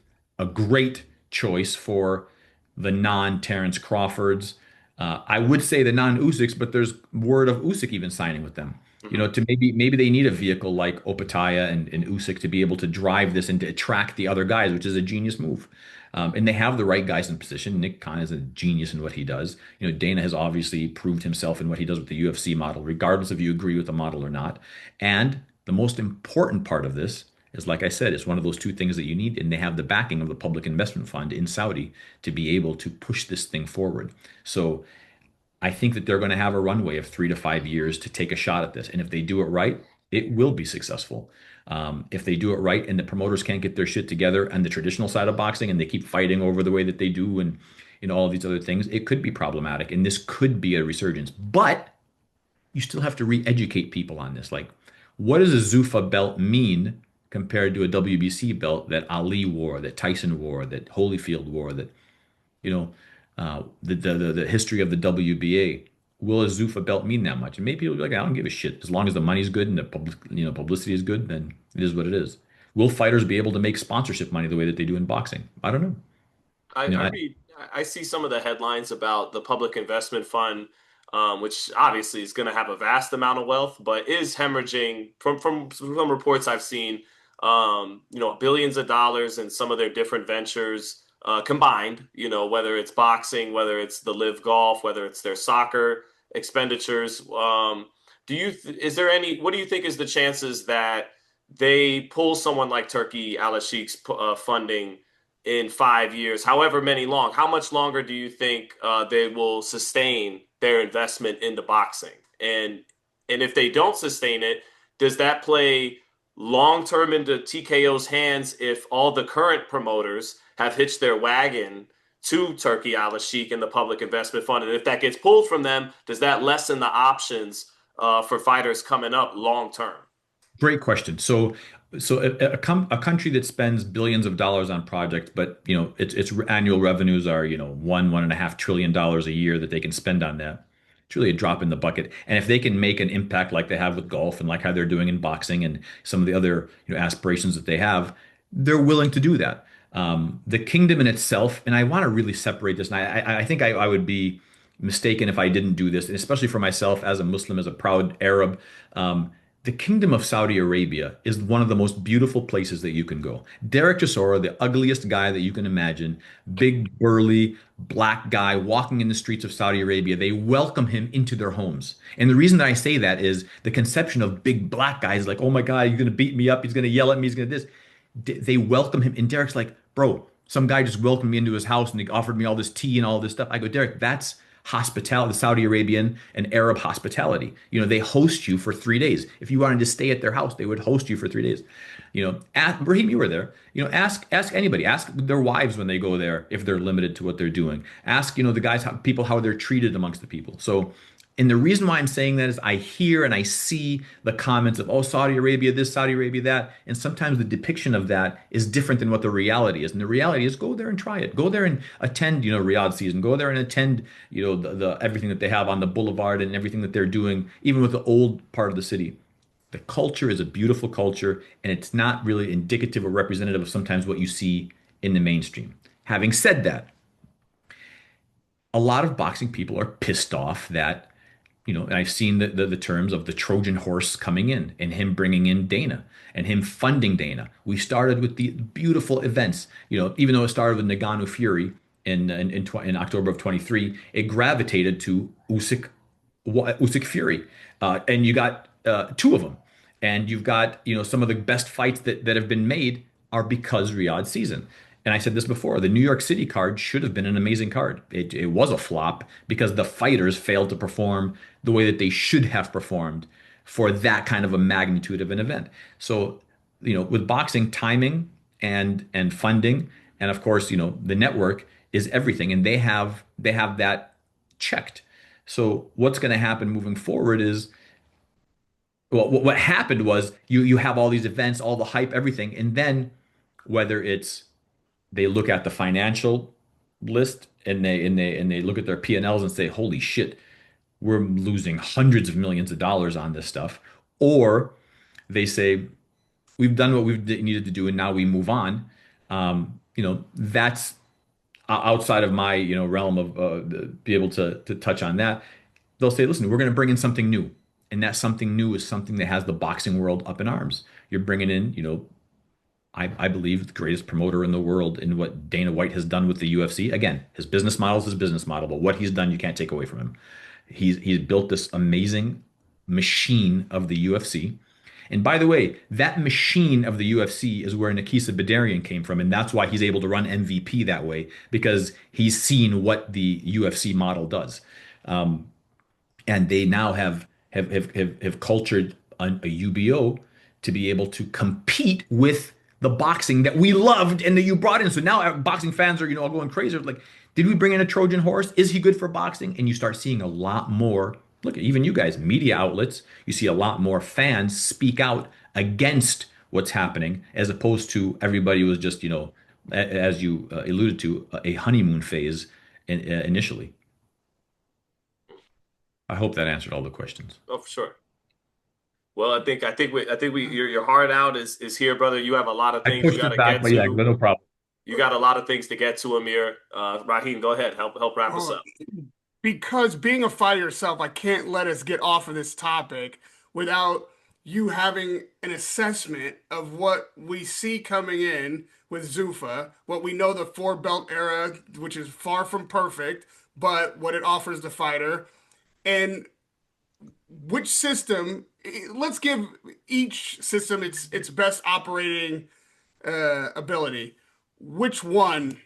choice for the non-Terrence Crawfords. I would say the non-Usyks, but there's word of Usyk even signing with them. To maybe they need a vehicle like Opetaya and Usyk to be able to drive this and to attract the other guys, which is a genius move. And they have the right guys in position. Nick Khan is a genius in what he does. Dana has obviously proved himself in what he does with the UFC model, regardless if you agree with the model or not. And the most important part of this is, like I said, it's one of those two things that you need, and they have the backing of the Public Investment Fund in Saudi to be able to push this thing forward. So I think that they're going to have a runway of 3 to 5 years to take a shot at this. And if they do it right, it will be successful. If they do it right and the promoters can't get their shit together on the traditional side of boxing and they keep fighting over the way that they do and all of these other things, it could be problematic. And this could be a resurgence. But you still have to re-educate people on this. Like, what does a Zuffa belt mean compared to a WBC belt that Ali wore, that Tyson wore, that Holyfield wore, that, the history of the WBA? Will a Zuffa belt mean that much? And maybe people will be like, I don't give a shit. As long as the money's good and the publicity is good, then it is what it is. Will fighters be able to make sponsorship money the way that they do in boxing? I don't know. I see some of the headlines about the Public Investment Fund, which obviously is going to have a vast amount of wealth, but is hemorrhaging from some reports I've seen, billions of dollars in some of their different ventures combined, whether it's boxing, whether it's the Live Golf, whether it's their soccer expenditures. What do you think is the chances that they pull someone like Turkey Al-Sheikh's funding in 5 years, however many long, how much longer do you think they will sustain their investment into boxing? And if they don't sustain it, does that play long term into TKO's hands if all the current promoters have hitched their wagon to Turkey Al-Sheikh and the Public Investment Fund? And if that gets pulled from them, does that lessen the options for fighters coming up long term? Great question. So a country that spends billions of dollars on projects, but its annual revenues are $1.5 trillion a year that they can spend on that. It's really a drop in the bucket. And if they can make an impact like they have with golf and like how they're doing in boxing and some of the other aspirations that they have, they're willing to do that. The kingdom in itself, and I want to really separate this, and I think I would be mistaken if I didn't do this, and especially for myself as a Muslim, as a proud Arab. The Kingdom of Saudi Arabia is one of the most beautiful places that you can go. Chisora, the ugliest guy that you can imagine, big, burly, black guy walking in the streets of Saudi Arabia, they welcome him into their homes. And the reason that I say that is the conception of big black guys like, oh my God, he's going to beat me up, he's going to yell at me, he's going to this. They welcome him. And Derek's like, bro, some guy just welcomed me into his house and he offered me all this tea and all this stuff. I go, Derek, that's hospitality, the Saudi Arabian and Arab hospitality. They host you for 3 days. If you wanted to stay at their house, they would host you for 3 days. Raheem, you were there. Ask anybody. Ask their wives when they go there if they're limited to what they're doing. Ask, the guys, how they're treated amongst the people. So, and the reason why I'm saying that is I hear and I see the comments of, oh, Saudi Arabia this, Saudi Arabia that. And sometimes the depiction of that is different than what the reality is. And the reality is go there and try it. Go there and attend, Riyadh season. Go there and attend, the everything that they have on the boulevard and everything that they're doing, even with the old part of the city. The culture is a beautiful culture, and it's not really indicative or representative of sometimes what you see in the mainstream. Having said that, a lot of boxing people are pissed off that and I've seen the terms of the Trojan horse coming in and him bringing in Dana and him funding Dana. We started with the beautiful events, even though it started with Nagano Fury in October of 23, it gravitated to Usyk Fury, and you got two of them, and you've got some of the best fights that have been made are because Riyadh season. And I said this before, the New York City card should have been an amazing card. It was a flop because the fighters failed to perform the way that they should have performed for that kind of a magnitude of an event. So, with boxing, timing and funding, and of course, the network is everything, and they have that checked. So what's going to happen moving forward is, well, what happened was you have all these events, all the hype, everything, and then whether it's they look at the financial list and they look at their P&Ls and say, holy shit, we're losing hundreds of millions of dollars on this stuff. Or they say, we've done what we've needed to do and now we move on. That's outside of my, realm of be able to touch on that. They'll say, listen, we're going to bring in something new. And that something new is something that has the boxing world up in arms. You're bringing in, I believe the greatest promoter in the world in what Dana White has done with the UFC. Again, his business model is his business model, but what he's done, you can't take away from him. He's built this amazing machine of the UFC. And by the way, that machine of the UFC is where Nikisa Bedarian came from, and that's why he's able to run MVP that way because he's seen what the UFC model does. And they now have cultured a UBO to be able to compete with the boxing that we loved and that you brought in. So now boxing fans are, all going crazy. Like, did we bring in a Trojan horse? Is he good for boxing? And you start seeing a lot more. Look, even you guys, media outlets, you see a lot more fans speak out against what's happening, as opposed to everybody was just, as you alluded to, a honeymoon phase initially. I hope that answered all the questions. Oh, for sure. Well, I think your heart out is here, brother. You have a lot of things you got to get to. Yeah, no problem. You got a lot of things to get to, Amer. Raheem, go ahead. Help wrap us up. Because being a fighter yourself, I can't let us get off of this topic without you having an assessment of what we see coming in with Zuffa, what we know the four-belt era, which is far from perfect, but what it offers the fighter, and which system let's give each system its best operating ability. Which one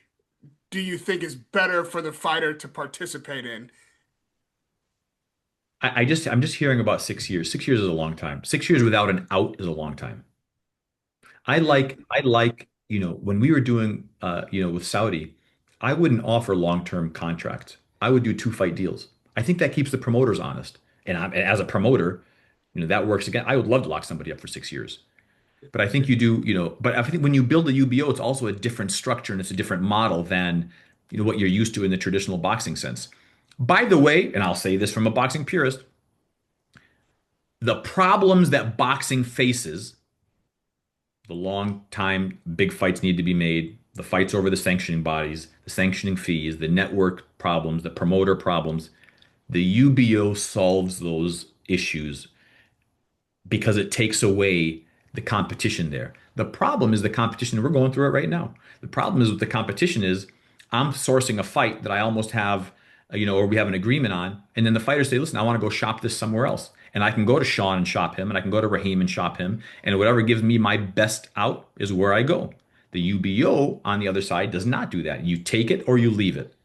do you think is better for the fighter to participate in? I'm just hearing about 6 years. 6 years is a long time. 6 years without an out is a long time. I like, when we were doing, with Saudi, I wouldn't offer long-term contracts. I would do two fight deals. I think that keeps the promoters honest. And as a promoter, that works again. I would love to lock somebody up for 6 years. But I think you do, but I think when you build a UBO, it's also a different structure and it's a different model than, what you're used to in the traditional boxing sense. By the way, and I'll say this from a boxing purist, the problems that boxing faces, the long time big fights need to be made, the fights over the sanctioning bodies, the sanctioning fees, the network problems, the promoter problems, the UBO solves those issues because it takes away the competition there. The problem is the competition. We're going through it right now. The problem is with the competition is I'm sourcing a fight that I almost have, or we have an agreement on, and then the fighters say, "Listen, I want to go shop this somewhere else." And I can go to Sean and shop him, and I can go to Raheem and shop him, and whatever gives me my best out is where I go. The UBO on the other side does not do that. You take it or you leave it.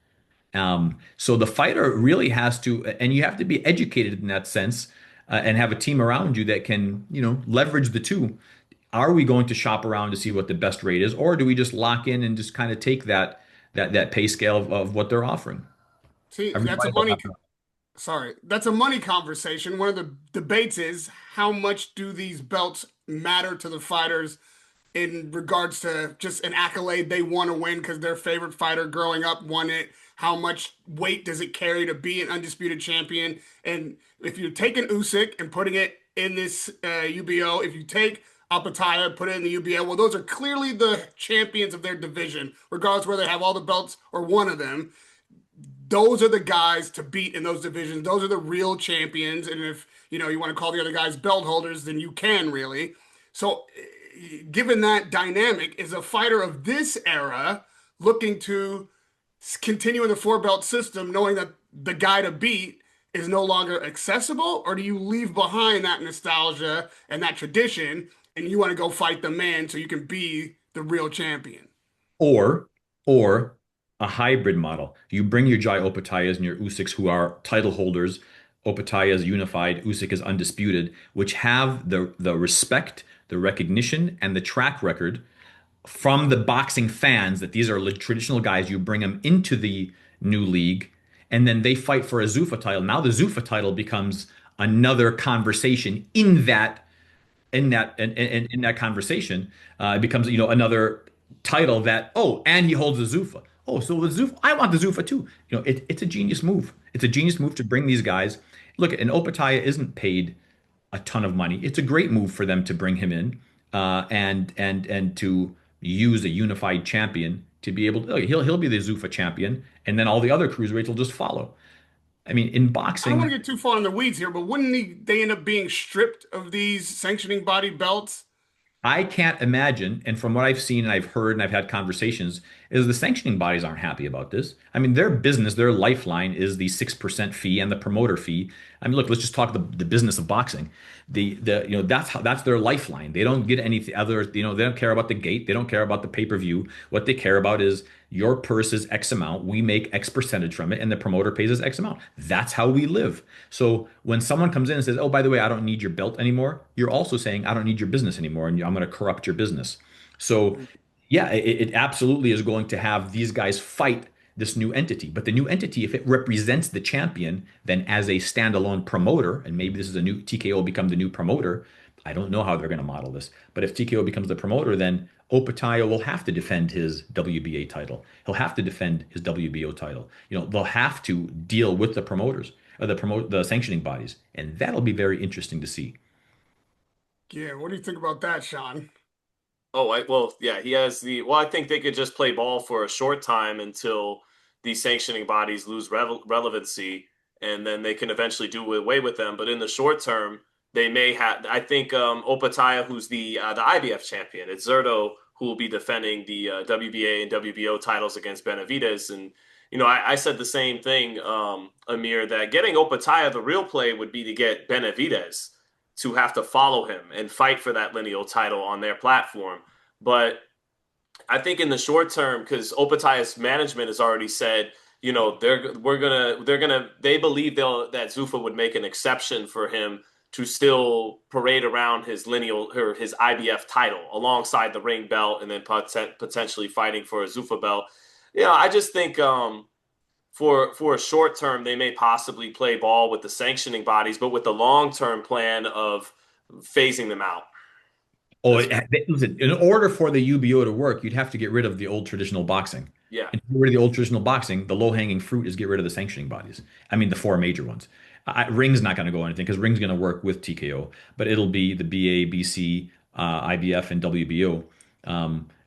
So the fighter really has to, and you have to be educated in that sense, and have a team around you that can, leverage the two. Are we going to shop around to see what the best rate is, or do we just lock in and just kind of take that pay scale of what they're offering? See, Everybody will have to. that's a money conversation. One of the debates is how much do these belts matter to the fighters in regards to just an accolade they want to win because their favorite fighter growing up won it. How much weight does it carry to be an undisputed champion? And if you're taking Usyk and putting it in this UBO, if you take Apataya, put it in the UBO, well, those are clearly the champions of their division, regardless whether they have all the belts or one of them. Those are the guys to beat in those divisions. Those are the real champions. And if you want to call the other guys belt holders, then you can really. So, given that dynamic, is a fighter of this era looking to continue in the four belt system, knowing that the guy to beat is no longer accessible, or do you leave behind that nostalgia and that tradition, and you want to go fight the man so you can be the real champion? Or, or a hybrid model. You bring your Jai Opatayas and your Usyks who are title holders. Opataya is unified, Usyk is undisputed, which have the respect, the recognition, and the track record from the boxing fans that these are traditional guys. You bring them into the new league, and then they fight for a Zuffa title. Now the Zuffa title becomes another conversation in that conversation. It becomes another title that, oh, and he holds the Zuffa. Oh, so the Zuffa, I want the Zuffa too. It's a genius move. It's a genius move to bring these guys. Look, and Opataya isn't paid a ton of money. It's a great move for them to bring him in, and to use a unified champion to be able to. He'll be the Zuffa champion, and then all the other cruiserweights will just follow. I mean, in I don't want boxing, to get too far in the weeds here, but wouldn't they end up being stripped of these sanctioning body belts? I can't imagine, and from what I've seen and I've heard and I've had conversations, is the sanctioning bodies aren't happy about this. I mean, their business, their lifeline is the 6% fee and the promoter fee. I mean, look, let's just talk the business of boxing. That's their lifeline. They don't get any other, they don't care about the gate, they don't care about the pay-per-view. What they care about is your purse is X amount, we make X percentage from it, and the promoter pays us X amount. That's how we live. So when someone comes in and says, "Oh, by the way, I don't need your belt anymore," you're also saying, "I don't need your business anymore, and I'm going to corrupt your business." So yeah, it absolutely is going to have these guys fight this new entity. But the new entity, if it represents the champion, then as a standalone promoter, and maybe this is a new TKO will become the new promoter. I don't know how they're going to model this, but if TKO becomes the promoter, then Opataya will have to defend his WBA title. He'll have to defend his WBO title. They'll have to deal with the promoters, or the sanctioning bodies, and that'll be very interesting to see. Yeah, what do you think about that, Sean? Oh, well, yeah, he has well, I think they could just play ball for a short time until these sanctioning bodies lose relevancy, and then they can eventually do away with them. But in the short term, they may have. I think Opataya, who's the IBF champion, it's Zerto who will be defending the WBA and WBO titles against Benavidez. And I said the same thing, Amir, that getting Opataya, the real play would be to get Benavidez. to have to follow him and fight for that lineal title on their platform. But I think in the short term, because Opetai's management has already said, you know, they believe that Zuffa would make an exception for him to still parade around his lineal or his IBF title alongside the ring belt, and then potentially fighting for a Zuffa belt. You know, I just think for a short term, they may possibly play ball with the sanctioning bodies, but with the long term plan of phasing them out. Oh, listen, in order for the UBO to work, you'd have to get rid of the old traditional boxing. Yeah. And to get rid of the old traditional boxing, the low-hanging fruit is get rid of the sanctioning bodies. I mean, the four major ones. Ring's not going to go anything because Ring's going to work with TKO, but it'll be the BA, BC, IBF, and WBO.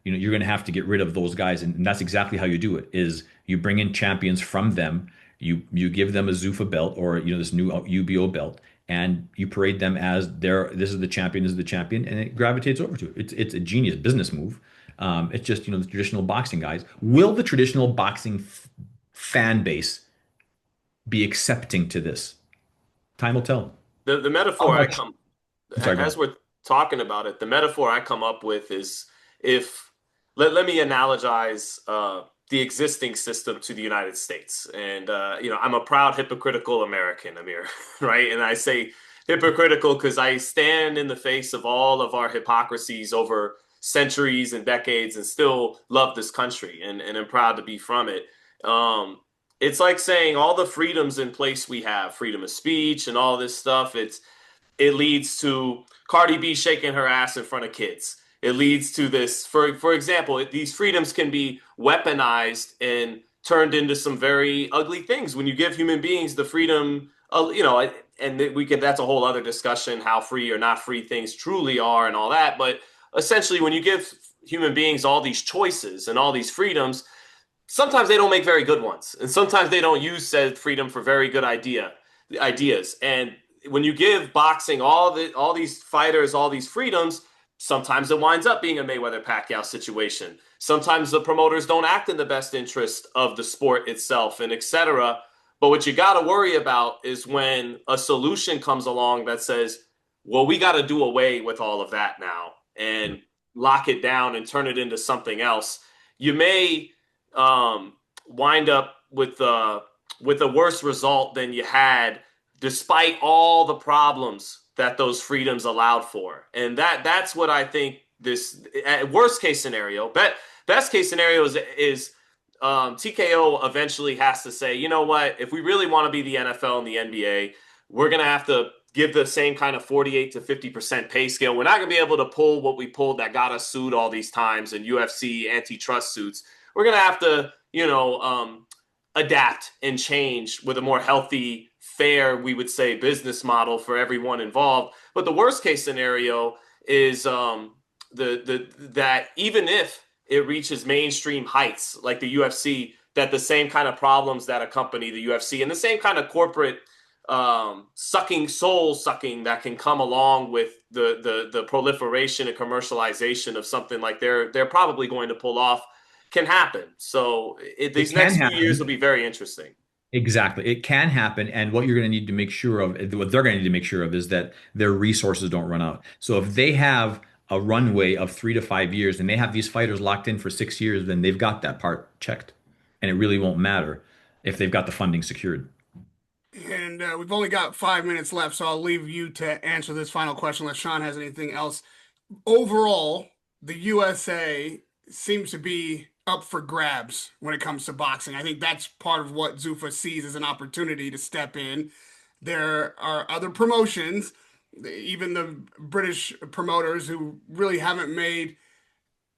You know, you're going to have to get rid of those guys, and that's exactly how you do it. Is you bring in champions from them, you give them a Zuffa belt or this new UBO belt, and you parade them as this is the champion, and it gravitates over to it. It's a genius business move. It's just the traditional boxing guys. Will the traditional boxing fan base be accepting to this? Time will tell. The metaphor as we're talking about it, the metaphor I come up with is let me analogize the existing system to the United States. And, I'm a proud hypocritical American, Amer, right? And I say hypocritical because I stand in the face of all of our hypocrisies over centuries and decades and still love this country and am proud to be from it. It's like saying all the freedoms in place we have, freedom of speech and all this stuff, it leads to Cardi B shaking her ass in front of kids. It leads to this, for example, these freedoms can be weaponized and turned into some very ugly things. When you give human beings the freedom, and that's a whole other discussion, how free or not free things truly are and all that. But essentially, when you give human beings all these choices and all these freedoms, sometimes they don't make very good ones. And sometimes they don't use said freedom for very good ideas. And when you give boxing all these fighters all these freedoms, sometimes it winds up being a Mayweather-Pacquiao situation. Sometimes the promoters don't act in the best interest of the sport itself, and et cetera. But what you got to worry about is when a solution comes along that says, well, we got to do away with all of that now and lock it down and turn it into something else. You may wind up with a worse result than you had, despite all the problems that those freedoms allowed for. And that's what I think this worst case scenario. Best case scenario is TKO eventually has to say, you know what, if we really want to be the NFL and the NBA, we're going to have to give the same kind of 48 to 50% pay scale. We're not going to be able to pull what we pulled that got us sued all these times in UFC antitrust suits. We're going to have to, adapt and change with a more healthy, fair, we would say, business model for everyone involved. But the worst case scenario is that even if it reaches mainstream heights like the UFC, that the same kind of problems that accompany the UFC and the same kind of corporate soul sucking that can come along with the proliferation and commercialization of something like they're probably going to pull off can happen. So these next few years will be very interesting. Exactly. It can happen. And what you're going to need to make sure of, what they're going to need to make sure of is that their resources don't run out. So if they have a runway of 3 to 5 years and they have these fighters locked in for 6 years, then they've got that part checked. And it really won't matter if they've got the funding secured. And we've only got 5 minutes left, so I'll leave you to answer this final question unless Sean has anything else. Overall, the USA seems to be up for grabs when it comes to boxing. I think that's part of what Zuffa sees as an opportunity to step in. There are other promotions, even the British promoters, who really haven't made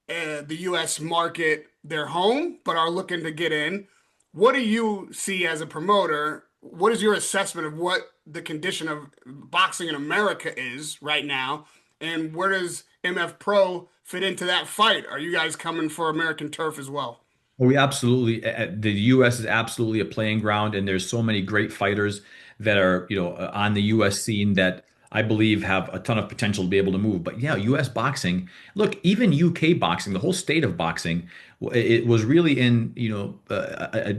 the U.S. market their home, but are looking to get in. What do you see as a promoter? What is your assessment of what the condition of boxing in America is right now? And where does MF Pro fit into that fight? Are you guys coming for American turf as well? Well, we absolutely, the U.S. is absolutely a playing ground, and there's so many great fighters that are, on the U.S. scene that I believe have a ton of potential to be able to move. But yeah, U.S. boxing, look, even UK boxing, the whole state of boxing, it was really in, I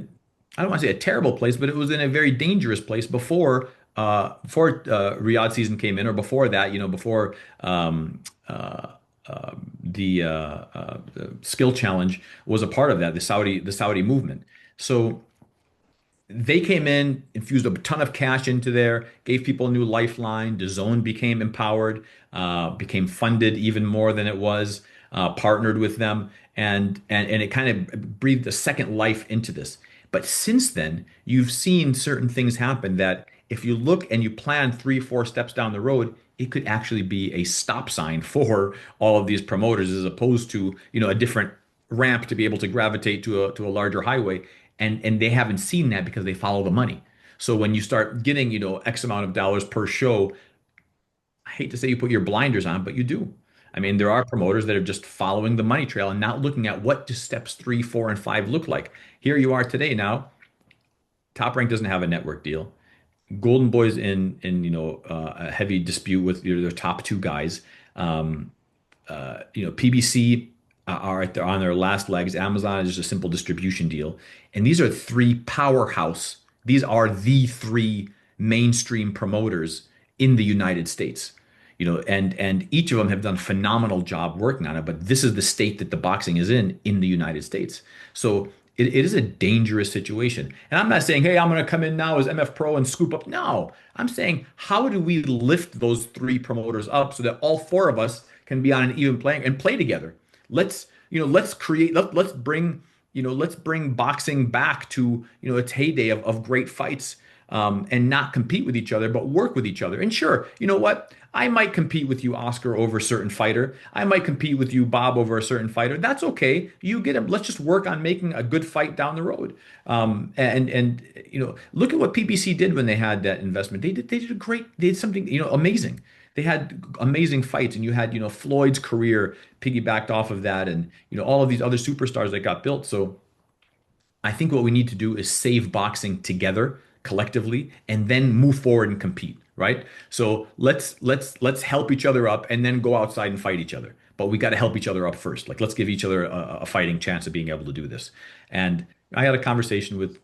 don't want to say a terrible place, but it was in a very dangerous place before Riyadh season came in, or before that, before uh, the skill challenge was a part of that, the Saudi movement. So they came in, infused a ton of cash into there, gave people a new lifeline. The zone became empowered, became funded even more than it was, partnered with them, and it kind of breathed a second life into this. But since then, you've seen certain things happen that if you look and you plan 3, 4 steps down the road, it could actually be a stop sign for all of these promoters, as opposed to, a different ramp to be able to gravitate to a larger highway. And they haven't seen that because they follow the money. So when you start getting, X amount of dollars per show, I hate to say you put your blinders on, but you do. I mean, there are promoters that are just following the money trail and not looking at what do steps 3, 4, and 5 look like. Here you are today now. Top Rank doesn't have a network deal. Golden Boy's in a heavy dispute with their top two guys. Um, PBC are on their last legs. Amazon is just a simple distribution deal, and these are three powerhouse. These are the three mainstream promoters in the United States. And each of them have done a phenomenal job working on it. But this is the state that the boxing is in the United States. So it is a dangerous situation. And I'm not saying, hey, I'm going to come in now as MF Pro and scoop up. No, I'm saying, how do we lift those three promoters up so that all four of us can be on an even playing and play together? Let's create, let's bring boxing back to, its heyday of great fights, and not compete with each other, but work with each other. And sure, you know what? I might compete with you, Oscar, over a certain fighter. I might compete with you, Bob, over a certain fighter. That's okay. You get him. Let's just work on making a good fight down the road. And look at what PBC did when they had that investment. They did a great. They did something amazing. They had amazing fights, and you had Floyd's career piggybacked off of that, and all of these other superstars that got built. So I think what we need to do is save boxing together, collectively, and then move forward and compete, right? So let's help each other up and then go outside and fight each other. But we got to help each other up first. Like, let's give each other a fighting chance of being able to do this. And I had a conversation with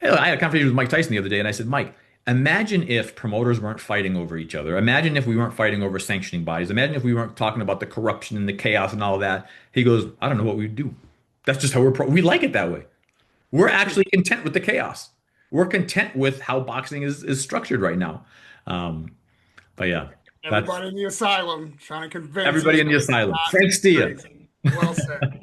Mike Tyson the other day, and I said, Mike, imagine if promoters weren't fighting over each other. Imagine if we weren't fighting over sanctioning bodies. Imagine if we weren't talking about the corruption and the chaos and all of that. He goes, I don't know what we'd do. That's just how we like it that way. We're actually content with the chaos. We're content with how boxing is structured right now. Um, but yeah, that's Everybody in the asylum trying to convince everybody each in the other that asylum. boxing Thanks is to you. crazy. Well said.